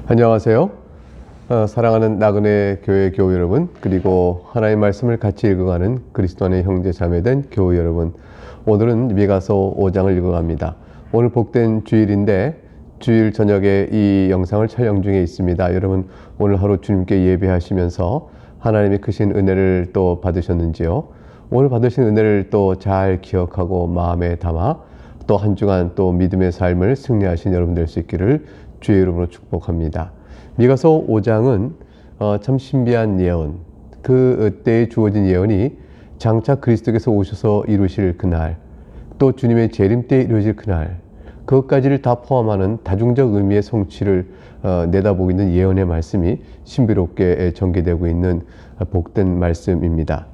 안녕하세요. 사랑하는 나그네 교회 교우 여러분, 그리고 하나님의 말씀을 같이 읽어가는 그리스도 안의 형제 자매된 교우 여러분, 오늘은 미가서 5장을 읽어갑니다. 오늘 복된 주일인데 주일 저녁에 이 영상을 촬영 중에 있습니다. 여러분 오늘 하루 주님께 예배하시면서 하나님의 크신 은혜를 또 받으셨는지요? 오늘 받으신 은혜를 또 잘 기억하고 마음에 담아 또 한 주간 또 믿음의 삶을 승리하신 여러분 될 수 있기를 주의 이름으로 축복합니다. 미가서 5장은 참 신비한 예언, 그때에 주어진 예언이 장차 그리스도께서 오셔서 이루실 그날, 또 주님의 재림 때 이루어질 그날, 그것까지를 다 포함하는 다중적 의미의 성취를 내다보고 있는 예언의 말씀이 신비롭게 전개되고 있는 복된 말씀입니다.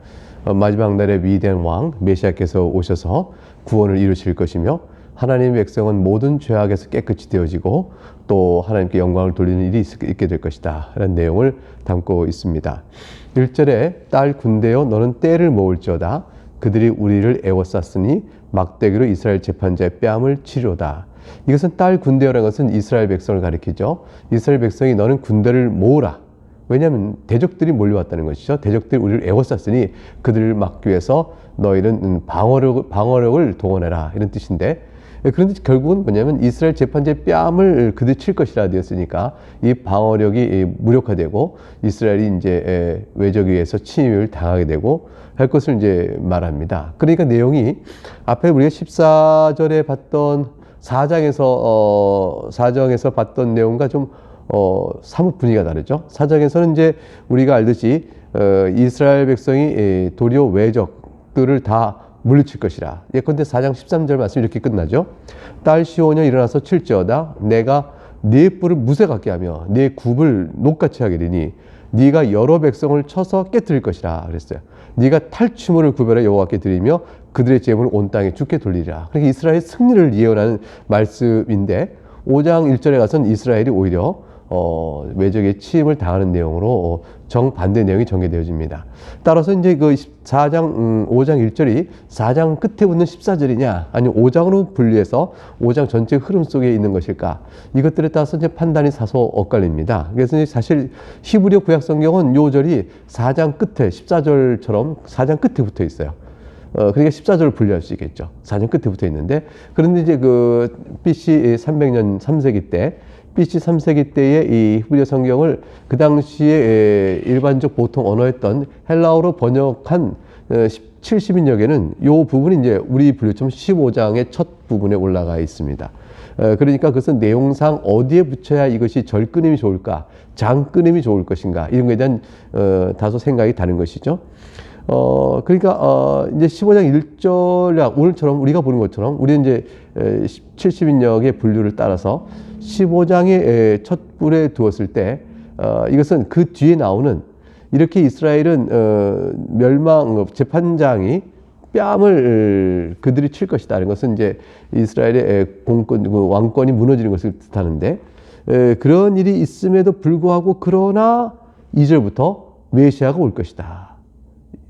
마지막 날의 위대한 왕 메시아께서 오셔서 구원을 이루실 것이며 하나님의 백성은 모든 죄악에서 깨끗이 되어지고 또 하나님께 영광을 돌리는 일이 있게 될 것이다 라는 내용을 담고 있습니다. 1절에 딸 군대여 너는 때를 모을지어다 그들이 우리를 애워쌌으니 막대기로 이스라엘 재판자의 뺨을 치료다. 이것은 딸 군대여라는 것은 이스라엘 백성을 가리키죠. 이스라엘 백성이 너는 군대를 모으라. 왜냐하면 대적들이 몰려왔다는 것이죠. 대적들이 우리를 애워쌌으니 그들을 막기 위해서 너희는 방어력을 동원해라 이런 뜻인데, 그런데 결국은 뭐냐면 이스라엘 재판자의 뺨을 그들 칠 것이라 되었으니까 이 방어력이 무력화되고 이스라엘이 이제 외적에 의해서 침입을 당하게 되고 할 것을 이제 말합니다. 그러니까 내용이 앞에 우리가 14절에 봤던 4장에서 봤던 내용과 좀 사뭇 분위기가 다르죠. 4장에서는 이제 우리가 알듯이 이스라엘 백성이 도리어 외적들을 다 물리칠 것이라. 예컨대 4장 13절 말씀이 이렇게 끝나죠. 딸 시온여 일어나서 칠지어다 내가 네 뿔을 무쇠 같게 하며 네 굽을 녹같이 하게 되니 네가 여러 백성을 쳐서 깨뜨릴 것이라 그랬어요. 네가 탈취물을 구별해 여호와께 드리며 그들의 재물을 온 땅에 주께 돌리리라. 그러니까 이스라엘의 승리를 예언하는 말씀인데 5장 1절에 가서는 이스라엘이 오히려 외적의 침입을 당하는 내용으로 정반대 내용이 전개되어집니다. 따라서 이제 그 5장 1절이 4장 끝에 붙는 14절이냐, 아니면 5장으로 분리해서 5장 전체 흐름 속에 있는 것일까? 이것들에 따라서 이제 판단이 사서 엇갈립니다. 그래서 이제 사실 히브리어 구약 성경은 요 절이 4장 끝에 14절처럼 4장 끝에 붙어 있어요. 그러니까 14절을 분리할 수 있겠죠. 4장 끝에 붙어 있는데, 그런데 이제 그 BC 300년 3세기 때 BC 3세기 때의 이 히브리어 성경을 그 당시에 일반적 보통 언어였던 헬라어로 번역한 70인역에는 이 부분이 이제 우리 분류처럼 15장의 첫 부분에 올라가 있습니다. 그러니까 그것은 내용상 어디에 붙여야 이것이 절끊임이 좋을까, 장끊임이 좋을 것인가, 이런 것에 대한 다소 생각이 다른 것이죠. 그러니까 이제 15장 1절, 오늘처럼 우리가 보는 것처럼 우리는 이제 70인역의 분류를 따라서 15장의 첫 뿔에 두었을 때 이것은 그 뒤에 나오는, 이렇게 이스라엘은 재판장이 뺨을 그들이 칠 것이다. 이런 것은 이제 이스라엘의 왕권이 무너지는 것을 뜻하는데, 그런 일이 있음에도 불구하고 그러나 2절부터 메시아가 올 것이다.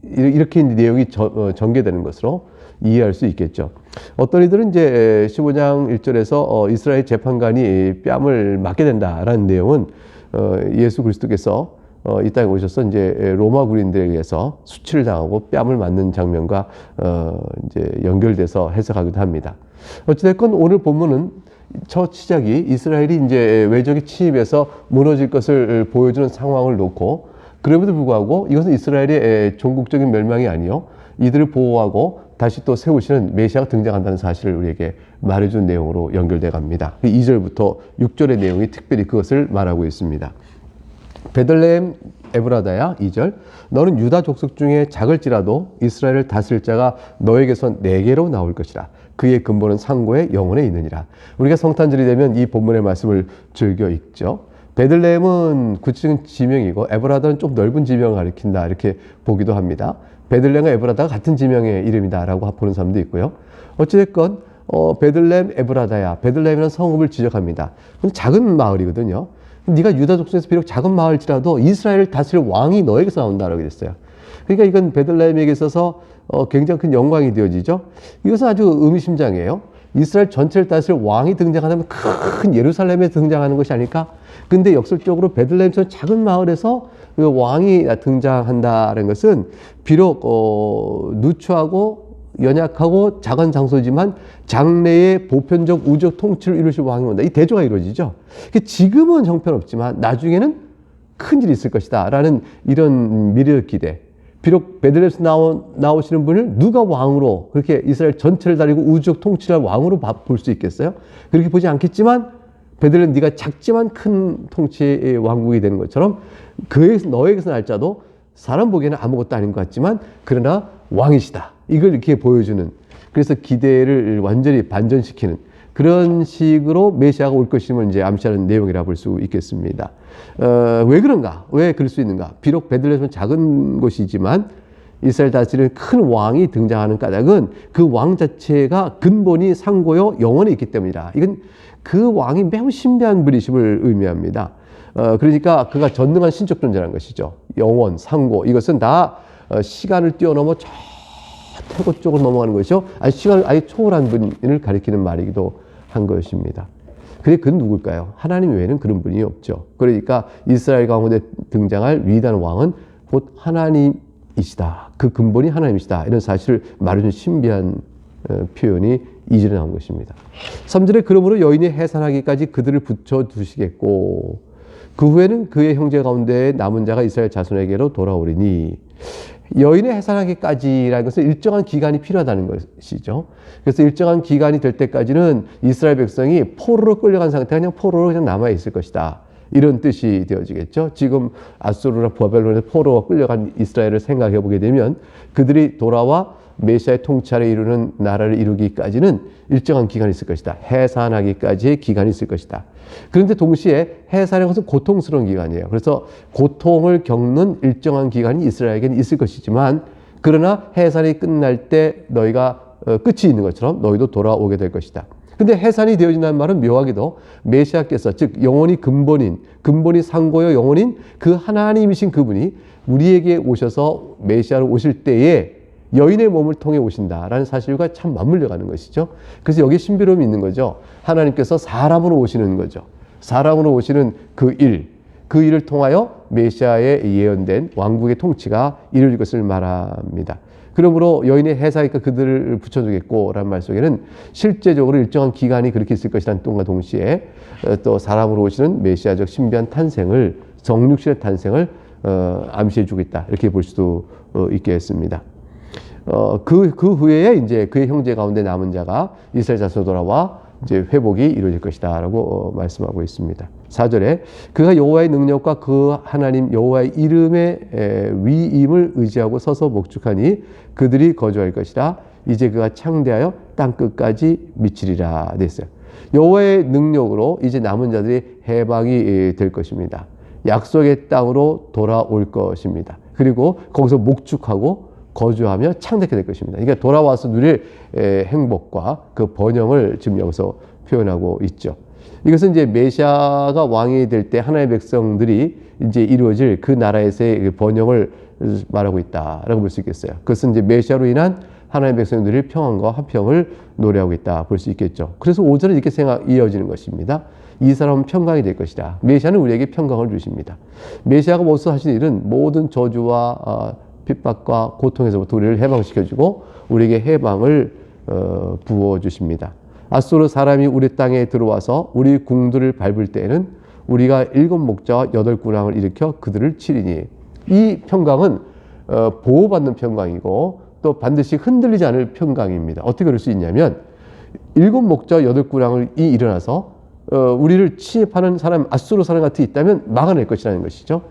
이렇게 내용이 전개되는 것으로 이해할 수 있겠죠. 어떤 이들은 이제 15장 1절에서 이스라엘 재판관이 뺨을 맞게 된다라는 내용은 예수 그리스도께서 이 땅에 오셔서 이제 로마 군인들에 의해서 수치를 당하고 뺨을 맞는 장면과 이제 연결돼서 해석하기도 합니다. 어찌됐건 오늘 본문은 첫 시작이 이스라엘이 이제 외적의 침입에서 무너질 것을 보여주는 상황을 놓고, 그럼에도 불구하고 이것은 이스라엘의 종국적인 멸망이 아니요, 이들을 보호하고 다시 또 세우시는 메시아가 등장한다는 사실을 우리에게 말해준 내용으로 연결돼 갑니다. 2절부터 6절의 내용이 특별히 그것을 말하고 있습니다. 베들레헴 에브라다야 2절 너는 유다 족속 중에 작을지라도 이스라엘을 다스릴 자가 너에게서 내게로 나올 것이라. 그의 근본은 상고의 영혼에 있느니라. 우리가 성탄절이 되면 이 본문의 말씀을 즐겨 읽죠. 베들레헴은 구체적인 지명이고 에브라다는 좀 넓은 지명을 가리킨다 이렇게 보기도 합니다. 베들레헴과 에브라다가 같은 지명의 이름이다라고 보는 사람도 있고요. 어찌됐건 베들레헴 에브라다야, 베들레헴이라는 성읍을 지적합니다. 작은 마을이거든요. 네가 유다 족속에서 비록 작은 마을일지라도 이스라엘을 다스릴 왕이 너에게서 나온다라고 했어요. 그러니까 이건 베들레헴에게 있어서 굉장히 큰 영광이 되어지죠. 이것은 아주 의미심장해요. 이스라엘 전체를 다스릴 왕이 등장하면 큰 예루살렘에 등장하는 것이 아닐까? 근데 역설적으로 베들레헴처럼 작은 마을에서 그 왕이 등장한다는 것은 비록 누추하고 연약하고 작은 장소지만 장래의 보편적 우주적 통치를 이루실 왕이 온다. 이 대조가 이루어지죠. 지금은 형편없지만 나중에는 큰 일이 있을 것이다 라는 이런 미래의 기대. 비록 베들레헴에서 나오시는 분을 누가 왕으로 그렇게 이스라엘 전체를 다리고 우주적 통치를 할 왕으로 볼 수 있겠어요? 그렇게 보지 않겠지만 베들레헴 네가 작지만 큰 통치의 왕국이 되는 것처럼 너에게서 날 자도 사람 보기에는 아무것도 아닌 것 같지만 그러나 왕이시다. 이걸 이렇게 보여주는, 그래서 기대를 완전히 반전시키는 그런 식으로 메시아가 올 것임을 이제 암시하는 내용이라 볼 수 있겠습니다. 왜 그런가? 왜 그럴 수 있는가? 비록 베들레헴은 작은 곳이지만 이스라엘 다스리는 큰 왕이 등장하는 까닭은 그 왕 자체가 근본이 상고요 영원에 있기 때문이다. 이건 그 왕이 매우 신비한 분이심을 의미합니다. 그러니까 그가 전능한 신적 존재라는 것이죠. 영원, 상고, 이것은 다 시간을 뛰어넘어 저 태고 쪽으로 넘어가는 것이죠. 시간을 아예 초월한 분을 가리키는 말이기도 한 것입니다. 근데 그는 누굴까요? 하나님 외에는 그런 분이 없죠. 그러니까 이스라엘 가운데 등장할 위대한 왕은 곧 하나님이시다. 그 근본이 하나님이시다. 이런 사실을 말해준 신비한 표현이 2절에 나온 것입니다. 3절에 그러므로 여인이 해산하기까지 그들을 붙여두시겠고 그 후에는 그의 형제 가운데 남은 자가 이스라엘 자손에게로 돌아오리니, 여인의 해산하기까지라는 것은 일정한 기간이 필요하다는 것이죠. 그래서 일정한 기간이 될 때까지는 이스라엘 백성이 포로로 끌려간 상태가 그냥 포로로 그냥 남아있을 것이다. 이런 뜻이 되어지겠죠. 지금 아수르나 바벨론에 포로가 끌려간 이스라엘을 생각해 보게 되면 그들이 돌아와 메시아의 통치를 이루는 나라를 이루기까지는 일정한 기간이 있을 것이다. 해산하기까지의 기간이 있을 것이다. 그런데 동시에 해산의 것은 고통스러운 기간이에요. 그래서 고통을 겪는 일정한 기간이 이스라엘에게는 있을 것이지만, 그러나 해산이 끝날 때 너희가 끝이 있는 것처럼 너희도 돌아오게 될 것이다. 근데 해산이 되어진다는 말은 묘하게도 메시아께서, 즉 영원히 근본이 상고요 영원인 그 하나님이신 그분이 우리에게 오셔서 메시아로 오실 때에 여인의 몸을 통해 오신다라는 사실과 참 맞물려가는 것이죠. 그래서 여기에 신비로움이 있는 거죠. 하나님께서 사람으로 오시는 거죠. 사람으로 오시는 그 일을 통하여 메시아의 예언된 왕국의 통치가 이루어질 것을 말합니다. 그러므로 여인의 해사니까 그들을 붙여주겠고 라는 말 속에는 실제적으로 일정한 기간이 그렇게 있을 것이라는 뜻과 동시에 또 사람으로 오시는 메시아적 신비한 탄생을, 정육신의 탄생을 암시해주고 있다. 이렇게 볼 수도 있겠습니다. 그 후에 이제 그의 형제 가운데 남은 자가 이스라엘 자손으로 돌아와 이제 회복이 이루어질 것이다 라고 말씀하고 있습니다. 4절에 그가 여호와의 능력과 그 하나님 여호와의 이름의 위임을 의지하고 서서 목축하니 그들이 거주할 것이라. 이제 그가 창대하여 땅 끝까지 미치리라 됐어요. 여호와의 능력으로 이제 남은 자들이 해방이 될 것입니다. 약속의 땅으로 돌아올 것입니다. 그리고 거기서 목축하고 거주하며 창대케 될 것입니다. 그러니까 돌아와서 누릴 행복과 그 번영을 지금 여기서 표현하고 있죠. 이것은 이제 메시아가 왕이 될 때 하나님의 백성들이 이제 이루어질 그 나라에서의 번영을 말하고 있다라고 볼 수 있겠어요. 그것은 이제 메시아로 인한 하나님의 백성들이 평안과 화평을 노래하고 있다 볼 수 있겠죠. 그래서 5절은 이렇게 이어지는 것입니다. 이 사람은 평강이 될 것이다. 메시아는 우리에게 평강을 주십니다. 메시아가 모두 하신 일은 모든 저주와 핍박과 고통에서부터 우리를 해방시켜주고 우리에게 해방을 부어주십니다. 아수르 사람이 우리 땅에 들어와서 우리 궁들을 밟을 때에는 우리가 7 목자와 8 군왕을 일으켜 그들을 치리니, 이 평강은 보호받는 평강이고 또 반드시 흔들리지 않을 평강입니다. 어떻게 그럴 수 있냐면 7 목자와 8 군왕이 일어나서 우리를 침입하는 사람, 아수르 사람 같은 게 있다면 막아낼 것이라는 것이죠.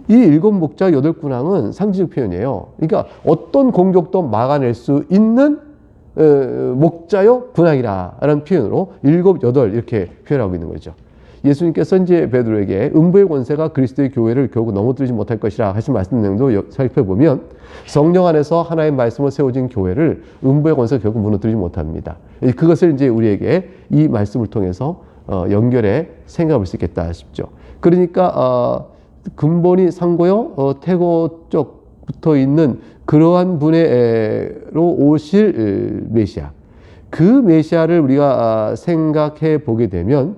이 7 목자 8 군왕은 상징적 표현이에요. 그러니까 어떤 공격도 막아낼 수 있는 목자요 군왕이라 라는 표현으로 7, 8 이렇게 표현하고 있는 거죠. 예수님께서 이제 베드로에게 음부의 권세가 그리스도의 교회를 결국 넘어뜨리지 못할 것이라 하신 말씀 내용도 살펴보면 성령 안에서 하나의 말씀으로 세워진 교회를 음부의 권세가 결국 무너뜨리지 못합니다. 그것을 이제 우리에게 이 말씀을 통해서 연결해 생각해 볼 수 있겠다 싶죠. 그러니까 근본이 상고요 태고 쪽 붙어 있는 그러한 분으로 오실 메시아, 그 메시아를 우리가 생각해 보게 되면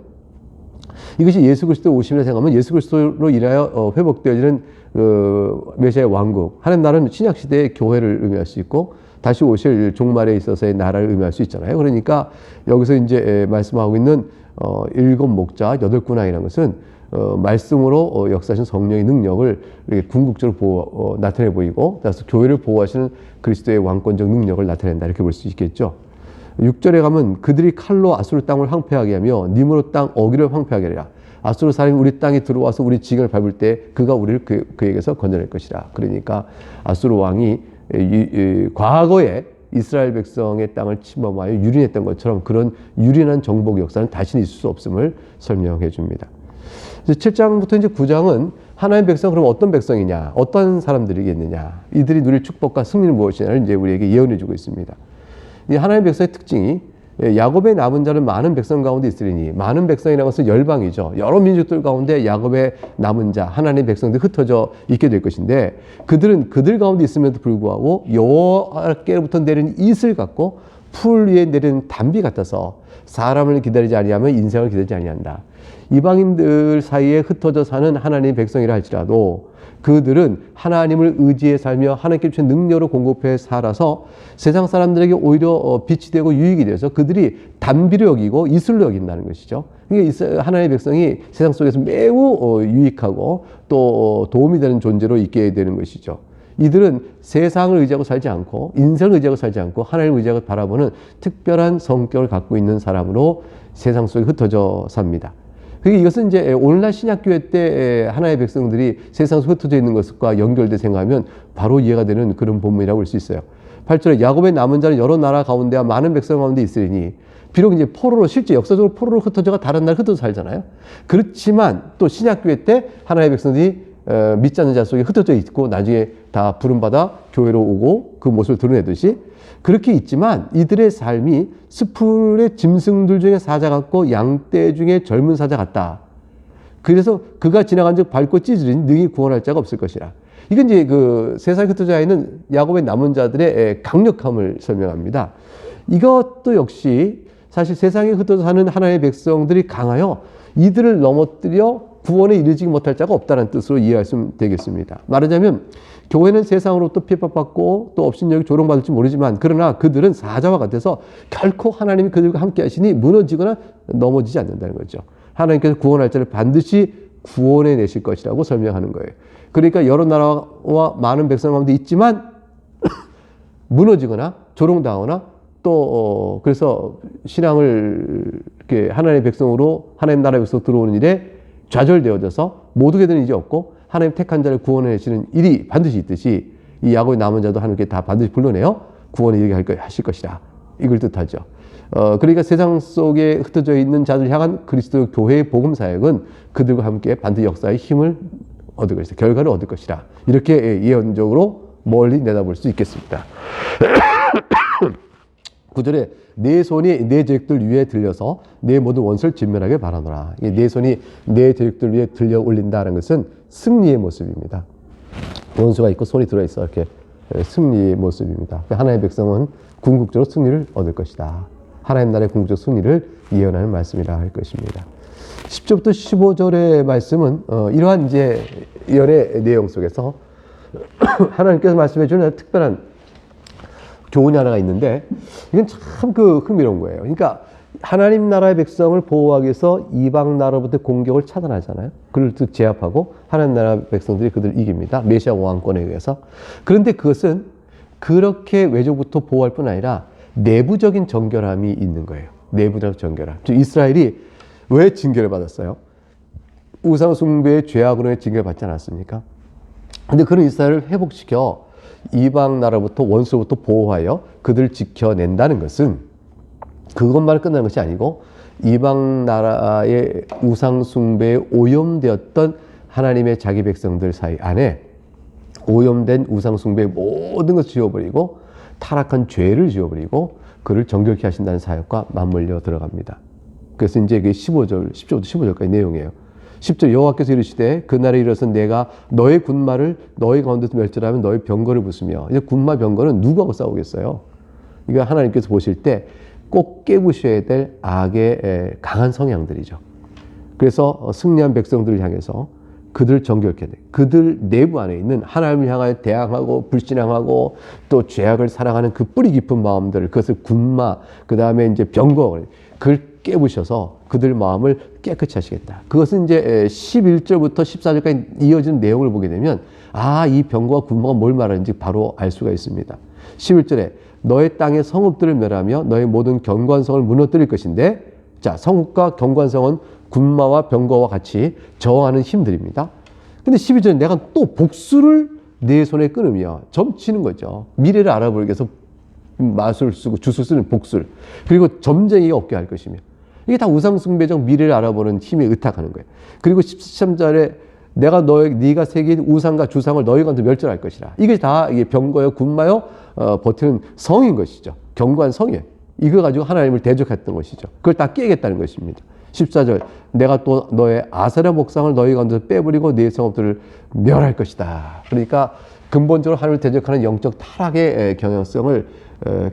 이것이 예수 그리스도 오심이라 생각하면 예수 그리스도로 인하여 회복되어지는 메시아의 왕국, 하나님 나라는 신약 시대의 교회를 의미할 수 있고 다시 오실 종말에 있어서의 나라를 의미할 수 있잖아요. 그러니까 여기서 이제 말씀하고 있는 일곱 목자, 여덟 군왕이라는 것은 말씀으로 역사하신 성령의 능력을 이렇게 궁극적으로 나타내 보이고, 그래서 교회를 보호하시는 그리스도의 왕권적 능력을 나타낸다, 이렇게 볼 수 있겠죠. 6절에 가면 그들이 칼로 아수르 땅을 황폐하게 하며 님으로 땅 어기를 황폐하게 하리라. 아수르 사람이 우리 땅에 들어와서 우리 지경을 밟을 때 그가 우리를 그에게서 건져낼 것이라. 그러니까 아수르 왕이 과거에 이스라엘 백성의 땅을 침범하여 유린했던 것처럼 그런 유린한 정복 역사는 다시는 있을 수 없음을 설명해 줍니다. 7장부터 이제 9장은 하나님의 백성, 그럼 어떤 백성이냐, 어떤 사람들이겠느냐, 이들이 누릴 축복과 승리는 무엇이냐를 이제 우리에게 예언해 주고 있습니다. 이 하나님의 백성의 특징이 야곱의 남은 자는 많은 백성 가운데 있으리니, 많은 백성이라는 것은 열방이죠. 여러 민족들 가운데 야곱의 남은 자, 하나님의 백성들이 흩어져 있게 될 것인데, 그들은 그들 가운데 있음에도 불구하고 여호와께로부터 내리는 이슬 같고 풀 위에 내리는 담비 같아서 사람을 기다리지 아니하면 인생을 기다리지 아니한다. 이방인들 사이에 흩어져 사는 하나님의 백성이라 할지라도 그들은 하나님을 의지해 살며 하나님께 주신 능력으로 공급해 살아서 세상 사람들에게 오히려 빛이 되고 유익이 돼서 그들이 담비로 여기고 이슬로 여긴다는 것이죠. 그러니까 하나님의 백성이 세상 속에서 매우 유익하고 또 도움이 되는 존재로 있게 되는 것이죠. 이들은 세상을 의지하고 살지 않고 인생을 의지하고 살지 않고 하나님을 의지하고 바라보는 특별한 성격을 갖고 있는 사람으로 세상 속에 흩어져 삽니다. 이것은 이제 오늘날 신약교회 때 하나의 백성들이 세상 속에 흩어져 있는 것과 연결돼 생각하면 바로 이해가 되는 그런 본문이라고 볼 수 있어요. 8절에 야곱의 남은 자는 여러 나라 가운데와 많은 백성 가운데 있으리니, 비록 이제 포로로, 실제 역사적으로 포로로 흩어져가 다른 나라 흩어져 살잖아요. 그렇지만 또 신약교회 때 하나의 백성들이 믿지 않는 자 속에 흩어져 있고 나중에 다 부름받아 교회로 오고 그 모습을 드러내듯이 그렇게 있지만 이들의 삶이 스풀의 짐승들 중에 사자 같고 양떼 중에 젊은 사자 같다. 그래서 그가 지나간 즉 밟고 찢으리니 능히 구원할 자가 없을 것이라. 이건 이제 그 세상에 흩어져 있는 야곱의 남은 자들의 강력함을 설명합니다. 이것도 역시 사실 세상에 흩어져 사는 하나님의 백성들이 강하여 이들을 넘어뜨려 구원에 이르지 못할 자가 없다는 뜻으로 이해하시면 되겠습니다. 말하자면 교회는 세상으로부터 핍박받고 또 업신여기 조롱받을지 모르지만, 그러나 그들은 사자와 같아서 결코 하나님이 그들과 함께 하시니 무너지거나 넘어지지 않는다는 거죠. 하나님께서 구원할 자를 반드시 구원해 내실 것이라고 설명하는 거예요. 그러니까 여러 나라와 많은 백성 가운데 있지만 무너지거나 조롱당하거나 또 그래서 신앙을 이렇게 하나님의 백성으로 하나님 나라의 백성으로 들어오는 일에 좌절되어져서 못 오게 되는 일이 없고 하나님 택한 자를 구원해 내시는 일이 반드시 있듯이 이 야곱의 남은 자도 하나님께 다 반드시 불러내어 구원에 이르게 하실 것이라, 이걸 뜻하죠. 그러니까 세상 속에 흩어져 있는 자들 향한 그리스도 교회의 복음 사역은 그들과 함께 반드시 역사의 힘을 얻을 것이다, 결과를 얻을 것이라, 이렇게 예언적으로 멀리 내다볼 수 있겠습니다. 9절에 내 손이 내 죄악들 위에 들려서 내 모든 원수를 진멸하게 바라노라. 내 손이 내 죄악들 위에 들려 올린다는 것은 승리의 모습입니다. 원수가 있고 손이 들어있어, 이렇게 승리의 모습입니다. 하나님의 백성은 궁극적으로 승리를 얻을 것이다. 하나님 나라의 궁극적 승리를 예언하는 말씀이라 할 것입니다. 10절부터 15절의 말씀은 이러한 이제 예언의 내용 속에서 하나님께서 말씀해 주는 특별한 교훈이 하나가 있는데, 이건 참 흥미로운 거예요. 그러니까 하나님 나라의 백성을 보호하기 위해서 이방 나라로부터 공격을 차단하잖아요. 그를 또 제압하고 하나님 나라 백성들이 그들을 이깁니다. 메시아 왕권에 의해서. 그런데 그것은 그렇게 외적부터 보호할 뿐 아니라 내부적인 정결함이 있는 거예요. 내부적 정결함. 즉 이스라엘이 왜 징계를 받았어요? 우상 숭배의 죄악으로 징계를 받지 않았습니까? 근데 그런 이스라엘을 회복시켜 이방 나라부터 원수로부터 보호하여 그들을 지켜낸다는 것은 그것만 끝나는 것이 아니고 이방 나라의 우상 숭배에 오염되었던 하나님의 자기 백성들 사이 안에 오염된 우상 숭배의 모든 것을 지워버리고 타락한 죄를 지워버리고 그를 정결케 하신다는 사역과 맞물려 들어갑니다. 그래서 이제 그게 10절부터 15절까지 내용이에요. 10절 여호와께서 이르시되 그날에 이르러서 내가 너의 군마를 너희 가운데서 멸절하면 너의 병거를 부수며, 이제 군마 병거는 누구하고 싸우겠어요? 이거 하나님께서 보실 때 꼭 깨부셔야 될 악의 강한 성향들이죠. 그래서 승리한 백성들을 향해서 그들을 정결케 돼. 그들 내부 안에 있는 하나님을 향하여 대항하고 불신앙하고 또 죄악을 사랑하는 그 뿌리 깊은 마음들을, 그것을 군마, 그 다음에 이제 병거, 그걸 깨부셔서 그들 마음을 깨끗이 하시겠다. 그것은 이제 11절부터 14절까지 이어지는 내용을 보게 되면 이 병거와 군마가 뭘 말하는지 바로 알 수가 있습니다. 11절에 너의 땅의 성읍들을 멸하며 너의 모든 경관성을 무너뜨릴 것인데, 자, 성읍과 경관성은 군마와 병거와 같이 저항하는 힘들입니다. 근데 12절에 내가 또 복수를 내 손에 끊으며 점치는 거죠. 미래를 알아보기 위해서 마술 쓰고 주술 쓰는 복술, 그리고 점쟁이가 없게 할 것이며, 이게 다 우상숭배적 미래를 알아보는 힘에 의탁하는 거예요. 그리고 13절에 내가 네가 새긴 우상과 주상을 너희 가운데 멸절할 것이라. 이게 다 이게 병거요 군마요 버티는 성인 것이죠. 경관 성이에요. 이거 가지고 하나님을 대적했던 것이죠. 그걸 다 깨겠다는 것입니다. 14절 내가 또 너의 아세라 목상을 너희 가운데서 빼버리고 네 성읍들을 멸할 것이다. 그러니까 근본적으로 하나님을 대적하는 영적 타락의 경향성을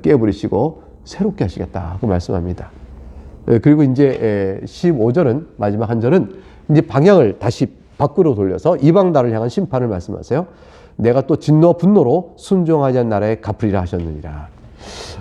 깨버리시고 새롭게 하시겠다 그 말씀합니다. 그리고 이제 15절은, 마지막 한 절은 이제 방향을 다시 밖으로 돌려서 이방 나라를 향한 심판을 말씀하세요. 내가 또 진노와 분노로 순종하지 않은 나라에 갚으리라 하셨느니라.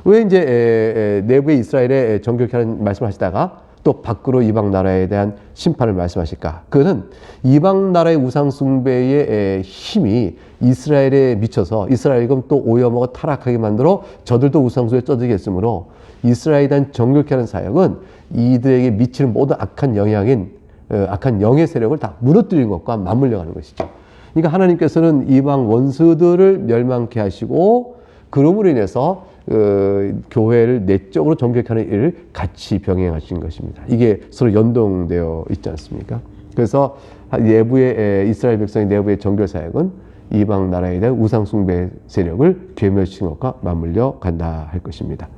왜 이제 내부에 이스라엘에 정결케 하는 말씀을 하시다가 또 밖으로 이방 나라에 대한 심판을 말씀하실까? 그는 이방 나라의 우상 숭배의 힘이 이스라엘에 미쳐서 이스라엘금 또 오염하고 타락하게 만들어 저들도 우상 숭배에 쩌들게 했으므로 이스라엘에 대한 정결케 하는 사역은 이들에게 미치는 모든 악한 영향인 악한 영의 세력을 다 무너뜨리는 것과 맞물려 가는 것이죠. 그러니까 하나님께서는 이방 원수들을 멸망케 하시고 그럼으로 인해서 교회를 내적으로 정결케 하는 일을 같이 병행하신 것입니다. 이게 서로 연동되어 있지 않습니까? 그래서 내부의 이스라엘 백성의 내부의 정결 사역은 이방 나라에 대한 우상 숭배 세력을 괴멸시키는 것과 맞물려 간다 할 것입니다.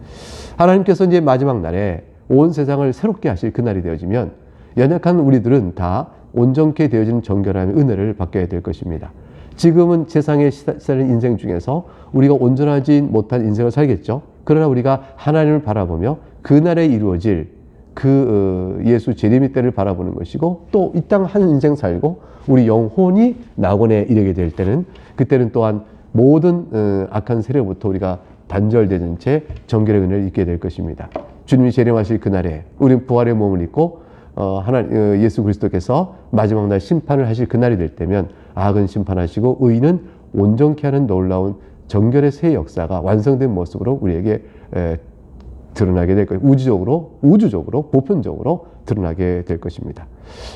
하나님께서 이제 마지막 날에 온 세상을 새롭게 하실 그날이 되어지면 연약한 우리들은 다 온전케 되어지는 정결함의 은혜를 받게 될 것입니다. 지금은 세상에 사는 인생 중에서 우리가 온전하지 못한 인생을 살겠죠. 그러나 우리가 하나님을 바라보며 그날에 이루어질 그 예수 재림의 때를 바라보는 것이고, 또 이 땅 한 인생 살고 우리 영혼이 낙원에 이르게 될 때는, 그때는 또한 모든 악한 세력부터 우리가 단절되는 채 정결의 은혜를 입게 될 것입니다. 주님이 재림하실 그날에 우리는 부활의 몸을 입고 예수 그리스도께서 마지막 날 심판을 하실 그날이 될 때면 악은 심판하시고 의인은 온전케 하는 놀라운 정결의 새 역사가 완성된 모습으로 우리에게 드러나게 될 거예요. 우주적으로, 보편적으로 드러나게 될 것입니다.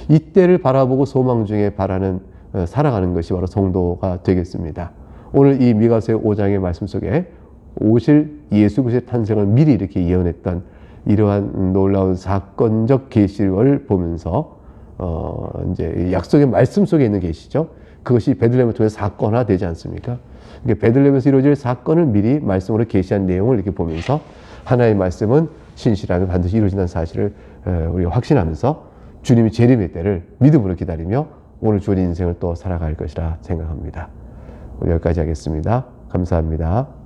이때를 바라보고 소망 중에 바라는, 살아가는 것이 바로 성도가 되겠습니다. 오늘 이 미가서의 5장의 말씀 속에 오실 예수 그리스도의 탄생을 미리 이렇게 예언했던 이러한 놀라운 사건적 계시를 보면서 이제 약속의 말씀 속에 있는 계시죠. 그것이 베들레헴을 통해 사건화되지 않습니까? 그러니까 베들레헴에서 이루어질 사건을 미리 말씀으로 계시한 내용을 이렇게 보면서 하나님의 말씀은 신실하게 반드시 이루어진다는 사실을 우리가 확신하면서 주님이 재림의 때를 믿음으로 기다리며 오늘 주어진 인생을 또 살아갈 것이라 생각합니다. 오늘 여기까지 하겠습니다. 감사합니다.